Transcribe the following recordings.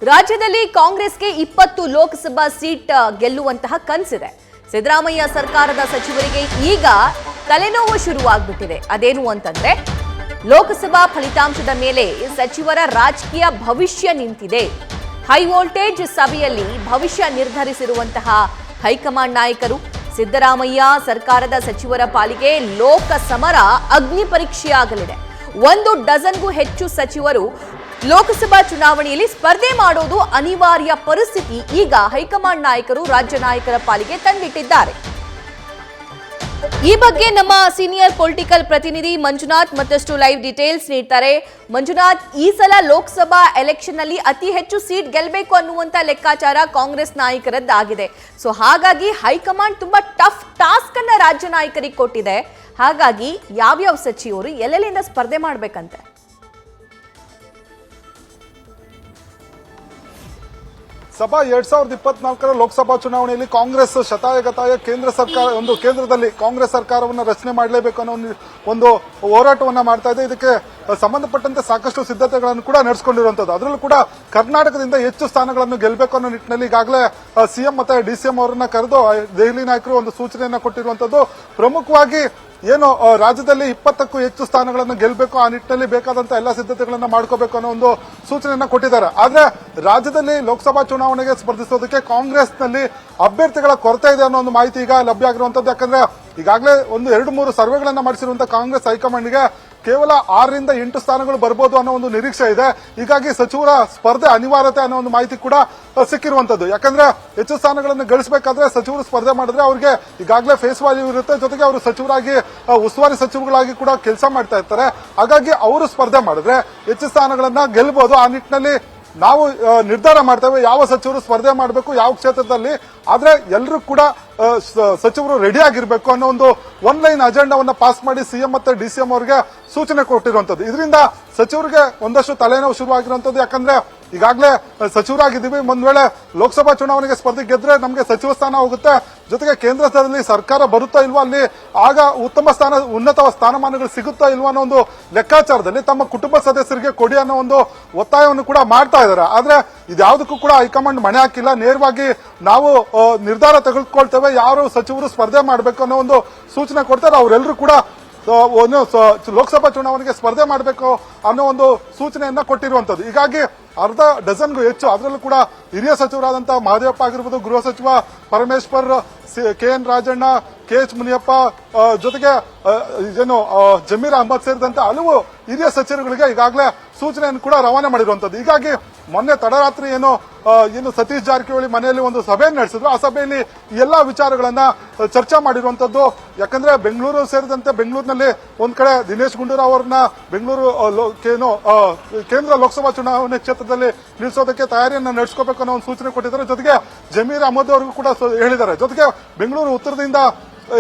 ರಾಜ್ಯದಲ್ಲಿ ಕಾಂಗ್ರೆಸ್ಗೆ 20 ಲೋಕಸಭಾ ಸೀಟ್ ಗೆಲ್ಲುವಂತಹ ಕನಸಿದೆ. ಸಿದ್ದರಾಮಯ್ಯ ಸರ್ಕಾರದ ಸಚಿವರಿಗೆ ಈಗ ತಲೆನೋವು ಶುರುವಾಗ್ಬಿಟ್ಟಿದೆ. ಅದೇನು ಅಂತಂದ್ರೆ ಲೋಕಸಭಾ ಫಲಿತಾಂಶದ ಮೇಲೆ ಸಚಿವರ ರಾಜಕೀಯ ಭವಿಷ್ಯ ನಿಂತಿದೆ. ಹೈ ವೋಲ್ಟೇಜ್ ಸಭೆಯಲ್ಲಿ ಭವಿಷ್ಯ ನಿರ್ಧರಿಸಿರುವಂತಹ ಹೈಕಮಾಂಡ್ ನಾಯಕರು ಸಿದ್ದರಾಮಯ್ಯ ಸರ್ಕಾರದ ಸಚಿವರ ಪಾಲಿಗೆ ಲೋಕ ಸಮರ ಅಗ್ನಿ ಪರೀಕ್ಷೆಯಾಗಲಿದೆ. 1 ಡಜನ್ಗೂ ಹೆಚ್ಚು ಸಚಿವರು ಲೋಕಸಭಾ ಚುನಾವಣೆಯಲ್ಲಿ ಸ್ಪರ್ಧೆ ಮಾಡೋದು ಅನಿವಾರ್ಯ ಪರಿಸ್ಥಿತಿ ಈಗ ಹೈಕಮಾಂಡ್ ನಾಯಕರು ರಾಜ್ಯ ನಾಯಕರ ಪಾಲಿಗೆ ತಂದಿಟ್ಟಿದ್ದಾರೆ. ಈ ಬಗ್ಗೆ ನಮ್ಮ ಸೀನಿಯರ್ ಪೊಲಿಟಿಕಲ್ ಪ್ರತಿನಿಧಿ ಮಂಜುನಾಥ್ ಮತ್ತಷ್ಟು ಲೈವ್ ಡೀಟೇಲ್ಸ್ ನೀಡ್ತಾರೆ. ಮಂಜುನಾಥ್, ಈ ಸಲ ಲೋಕಸಭಾ ಎಲೆಕ್ಷನ್ ನಲ್ಲಿ ಅತಿ ಹೆಚ್ಚು ಸೀಟ್ ಗೆಲ್ಲಬೇಕು ಅನ್ನುವಂತ ಲೆಕ್ಕಾಚಾರ ಕಾಂಗ್ರೆಸ್ ನಾಯಕರದ್ದಾಗಿದೆ. ಸೊ ಹಾಗಾಗಿ ಹೈಕಮಾಂಡ್ ತುಂಬಾ ಟಫ್ ಟಾಸ್ಕ್ ಅನ್ನ ರಾಜ್ಯ ನಾಯಕರಿಗೆ ಕೊಟ್ಟಿದೆ. ಹಾಗಾಗಿ ಯಾವ್ಯಾವ ಸಚಿವರು ಎಲ್ಲೆಲ್ಲಿಂದ ಸ್ಪರ್ಧೆ ಮಾಡ್ಬೇಕಂತೆ? ಸಭಾ 2024 ಲೋಕಸಭಾ ಚುನಾವಣೆಯಲ್ಲಿ ಕಾಂಗ್ರೆಸ್ ಶತಾಯಗತಾಯ ಕೇಂದ್ರದಲ್ಲಿ ಕಾಂಗ್ರೆಸ್ ಸರ್ಕಾರವನ್ನು ರಚನೆ ಮಾಡಲೇಬೇಕು ಅನ್ನೋ ಒಂದು ಹೋರಾಟವನ್ನ ಮಾಡ್ತಾ ಇದೆ. ಇದಕ್ಕೆ ಸಂಬಂಧಪಟ್ಟಂತೆ ಸಾಕಷ್ಟು ಸಿದ್ಧತೆಗಳನ್ನು ಕೂಡ ನಡೆಸಿಕೊಂಡಿರುವಂತದ್ದು. ಅದರಲ್ಲೂ ಕೂಡ ಕರ್ನಾಟಕದಿಂದ ಹೆಚ್ಚು ಸ್ಥಾನಗಳನ್ನು ಗೆಲ್ಲಬೇಕು ಅನ್ನೋ ನಿಟ್ಟಿನಲ್ಲಿ ಈಗಾಗಲೇ ಸಿಎಂ ಮತ್ತೆ ಡಿಸಿಎಂ ಅವರನ್ನ ಕರೆದು ದೆಹಲಿ ನಾಯಕರು ಒಂದು ಸೂಚನೆಯನ್ನ ಕೊಟ್ಟಿರುವಂತದ್ದು. ಪ್ರಮುಖವಾಗಿ ಏನು ರಾಜ್ಯದಲ್ಲಿ 20ಕ್ಕೂ ಹೆಚ್ಚು ಸ್ಥಾನಗಳನ್ನು ಗೆಲ್ಲಬೇಕು, ಆ ನಿಟ್ಟಿನಲ್ಲಿ ಬೇಕಾದಂತ ಎಲ್ಲ ಸಿದ್ಧತೆಗಳನ್ನ ಮಾಡ್ಕೋಬೇಕು ಅನ್ನೋ ಒಂದು ಸೂಚನೆಯನ್ನ ಕೊಟ್ಟಿದ್ದಾರೆ. ಆದ್ರೆ ರಾಜ್ಯದಲ್ಲಿ ಲೋಕಸಭಾ ಚುನಾವಣೆಗೆ ಸ್ಪರ್ಧಿಸೋದಕ್ಕೆ ಕಾಂಗ್ರೆಸ್ನಲ್ಲಿ ಅಭ್ಯರ್ಥಿಗಳ ಕೊರತೆ ಇದೆ ಅನ್ನೋ ಒಂದು ಮಾಹಿತಿ ಈಗ ಲಭ್ಯ ಆಗಿರುವಂತದ್ದು. ಯಾಕಂದ್ರೆ ಈಗಾಗಲೇ 2-3 ಸರ್ವೆಗಳನ್ನ ಮಾಡಿಸಿರುವಂತಹ ಕಾಂಗ್ರೆಸ್ ಹೈಕಮಾಂಡ್ಗೆ ಕೇವಲ 6ರಿಂದ 8 ಸ್ಥಾನಗಳು ಬರಬಹುದು ಅನ್ನೋ ಒಂದು ನಿರೀಕ್ಷೆ ಇದೆ. ಹೀಗಾಗಿ ಸಚಿವರ ಸ್ಪರ್ಧೆ ಅನಿವಾರ್ಯತೆ ಅನ್ನೋ ಒಂದು ಮಾಹಿತಿ ಕೂಡ ಸಿಕ್ಕಿರುವಂತದ್ದು. ಯಾಕಂದ್ರೆ ಹೆಚ್ಚು ಸ್ಥಾನಗಳನ್ನು ಗಳಿಸಬೇಕಾದ್ರೆ ಸಚಿವರು ಸ್ಪರ್ಧೆ ಮಾಡಿದ್ರೆ ಅವರಿಗೆ ಈಗಾಗಲೇ ಫೇಸ್ ವ್ಯಾಲ್ಯೂ ಇರುತ್ತೆ, ಜೊತೆಗೆ ಅವರು ಸಚಿವರಾಗಿ ಉಸ್ತುವಾರಿ ಸಚಿವರುಗಳಾಗಿ ಕೂಡ ಕೆಲಸ ಮಾಡ್ತಾ ಇರ್ತಾರೆ. ಹಾಗಾಗಿ ಅವರು ಸ್ಪರ್ಧೆ ಮಾಡಿದ್ರೆ ಹೆಚ್ಚು ಸ್ಥಾನಗಳನ್ನ ಗೆಲ್ಲಬಹುದು. ಆ ನಿಟ್ಟಿನಲ್ಲಿ ನಾವು ನಿರ್ಧಾರ ಮಾಡ್ತೇವೆ ಯಾವ ಸಚಿವರು ಸ್ಪರ್ಧೆ ಮಾಡಬೇಕು, ಯಾವ ಕ್ಷೇತ್ರದಲ್ಲಿ. ಆದ್ರೆ ಎಲ್ಲರೂ ಕೂಡ ಸಚಿವರು ರೆಡಿ ಆಗಿರ್ಬೇಕು ಅನ್ನೋ ಒಂದು ಲೈನ್ ಅಜೆಂಡಾವನ್ನ ಪಾಸ್ ಮಾಡಿ ಸಿಎಂ ಮತ್ತೆ ಡಿಸಿಎಂ ಅವರಿಗೆ ಸೂಚನೆ ಕೊಟ್ಟಿರುವಂತದ್ದು. ಇದರಿಂದ ಸಚಿವರಿಗೆ ಒಂದಷ್ಟು ತಲೆನೋವು ಶುರುವಾಗಿರುವಂತದ್ದು. ಯಾಕಂದ್ರೆ ಈಗಾಗಲೇ ಸಚಿವರಾಗಿದ್ದೀವಿ, ಒಂದ್ ವೇಳೆ ಲೋಕಸಭಾ ಚುನಾವಣೆಗೆ ಸ್ಪರ್ಧೆ ಗೆದ್ರೆ ನಮಗೆ ಸಚಿವ ಸ್ಥಾನ ಹೋಗುತ್ತೆ, ಜೊತೆಗೆ ಕೇಂದ್ರದಲ್ಲಿ ಸರ್ಕಾರ ಬರುತ್ತಾ ಇಲ್ವಾ, ಅಲ್ಲಿ ಆಗ ಉನ್ನತ ಸ್ಥಾನಮಾನಗಳು ಸಿಗುತ್ತಾ ಇಲ್ವಾ ಅನ್ನೋ ಒಂದು ಲೆಕ್ಕಾಚಾರದಲ್ಲಿ ತಮ್ಮ ಕುಟುಂಬ ಸದಸ್ಯರಿಗೆ ಕೊಡಿ ಅನ್ನೋ ಒಂದು ಒತ್ತಾಯವನ್ನು ಕೂಡ ಮಾಡ್ತಾ ಇದ್ದಾರೆ. ಆದ್ರೆ ಇದ್ಯಾವುದಕ್ಕೂ ಕೂಡ ಹೈಕಮಾಂಡ್ ಮಣೆ ಹಾಕಿಲ್ಲ. ನೇರವಾಗಿ ನಾವು ನಿರ್ಧಾರ ತೆಗೆದುಕೊಳ್ತೇವೆ, ಯಾರು ಸಚಿವರು ಸ್ಪರ್ಧೆ ಮಾಡಬೇಕು ಅನ್ನೋ ಒಂದು ಸೂಚನೆ ಕೊಡ್ತಾರೆ, ಅವರೆಲ್ಲರೂ ಕೂಡ ಲೋಕಸಭಾ ಚುನಾವಣೆಗೆ ಸ್ಪರ್ಧೆ ಮಾಡಬೇಕು ಅನ್ನೋ ಒಂದು ಸೂಚನೆಯನ್ನ ಕೊಟ್ಟಿರುವಂತದ್ದು. ಹೀಗಾಗಿ ಅರ್ಧ ಡಜನ್ಗೂ ಹೆಚ್ಚು, ಅದರಲ್ಲೂ ಕೂಡ ಹಿರಿಯ ಸಚಿವರಾದಂತಹ ಮಹದೇವಪ್ಪ ಆಗಿರ್ಬೋದು, ಗೃಹ ಸಚಿವ ಪರಮೇಶ್ವರ್, KN ರಾಜಣ್ಣ, KH ಮುನಿಯಪ್ಪ, ಜೊತೆಗೆ ಏನು ಜಮೀರ್ ಅಹಮದ್ ಸೇರಿದಂತೆ ಹಲವು ಹಿರಿಯ ಸಚಿವರುಗಳಿಗೆ ಈಗಾಗಲೇ ಸೂಚನೆಯನ್ನು ಕೂಡ ರವಾನೆ ಮಾಡಿರುವಂತದ್ದು. ಹೀಗಾಗಿ ಮೊನ್ನೆ ತಡರಾತ್ರಿ ಏನು ಸತೀಶ್ ಜಾರಕಿಹೊಳಿ ಮನೆಯಲ್ಲಿ ಒಂದು ಸಭೆಯನ್ನು ನಡೆಸಿದ್ರು, ಆ ಸಭೆಯಲ್ಲಿ ಎಲ್ಲಾ ವಿಚಾರಗಳನ್ನ ಚರ್ಚೆ ಮಾಡಿರುವಂತದ್ದು. ಯಾಕಂದ್ರೆ ಬೆಂಗಳೂರು ಸೇರಿದಂತೆ ಬೆಂಗಳೂರಿನಲ್ಲಿ ಒಂದ್ ಕಡೆ ದಿನೇಶ್ ಗುಂಡೂರಾವ್ ಅವರನ್ನ ಬೆಂಗಳೂರು ಕೇಂದ್ರ ಲೋಕಸಭಾ ಚುನಾವಣೆ ಕ್ಷೇತ್ರದಲ್ಲಿ ನಿಲ್ಲಿಸೋದಕ್ಕೆ ತಯಾರಿಯನ್ನ ನಡೆಸ್ಕೋಬೇಕು ಅನ್ನೋ ಒಂದು ಸೂಚನೆ ಕೊಟ್ಟಿದ್ದಾರೆ. ಜೊತೆಗೆ ಜಮೀರ್ ಅಹಮದ್ ಅವರಿಗೂ ಕೂಡ ಹೇಳಿದ್ದಾರೆ. ಜೊತೆಗೆ ಬೆಂಗಳೂರು ಉತ್ತರದಿಂದ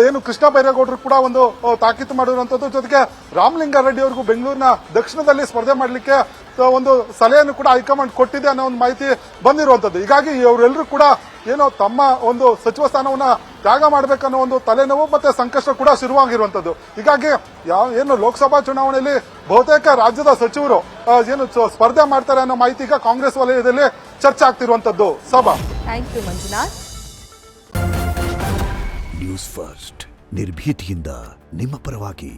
ಏನು ಕೃಷ್ಣ ಬೈರೇಗೌಡರು ಕೂಡ ಒಂದು ತಾಕೀತು ಮಾಡಿರುವಂತದ್ದು. ಜೊತೆಗೆ ರಾಮಲಿಂಗಾರೆಡ್ಡಿ ಅವರಿಗೂ ಬೆಂಗಳೂರಿನ ದಕ್ಷಿಣದಲ್ಲಿ ಸ್ಪರ್ಧೆ ಮಾಡಲಿಕ್ಕೆ ಒಂದು ಸಲಹೆಯನ್ನು ಕೂಡ ಹೈಕಮಾಂಡ್ ಕೊಟ್ಟಿದೆ ಅನ್ನೋ ಒಂದು ಮಾಹಿತಿ ಬಂದಿರುವಂತದ್ದು. ಹೀಗಾಗಿ ಇವರೆಲ್ಲರೂ ಕೂಡ ಏನೋ ತಮ್ಮ ಒಂದು ಸಚಿವ ಸ್ಥಾನವನ್ನ ತ್ಯಾಗ ಮಾಡಬೇಕನ್ನೋ ಒಂದು ತಲೆನೋವು ಮತ್ತೆ ಸಂಕಷ್ಟ ಕೂಡ ಶುರುವಾಗಿರುವಂತದ್ದು. ಹೀಗಾಗಿ ಏನು ಲೋಕಸಭಾ ಚುನಾವಣೆಯಲ್ಲಿ ಬಹುತೇಕ ರಾಜ್ಯದ ಸಚಿವರು ಏನು ಸ್ಪರ್ಧೆ ಮಾಡ್ತಾರೆ ಅನ್ನೋ ಮಾಹಿತಿ ಈಗ ಕಾಂಗ್ರೆಸ್ ವಲಯದಲ್ಲಿ ಚರ್ಚೆ ಆಗ್ತಿರುವಂತದ್ದು. ಸಭಾ thank you Manjunath. News first ನಿರ್ಭೀತಿಯಿಂದ ನಿಮ್ಮ ಪರವಾಗಿ.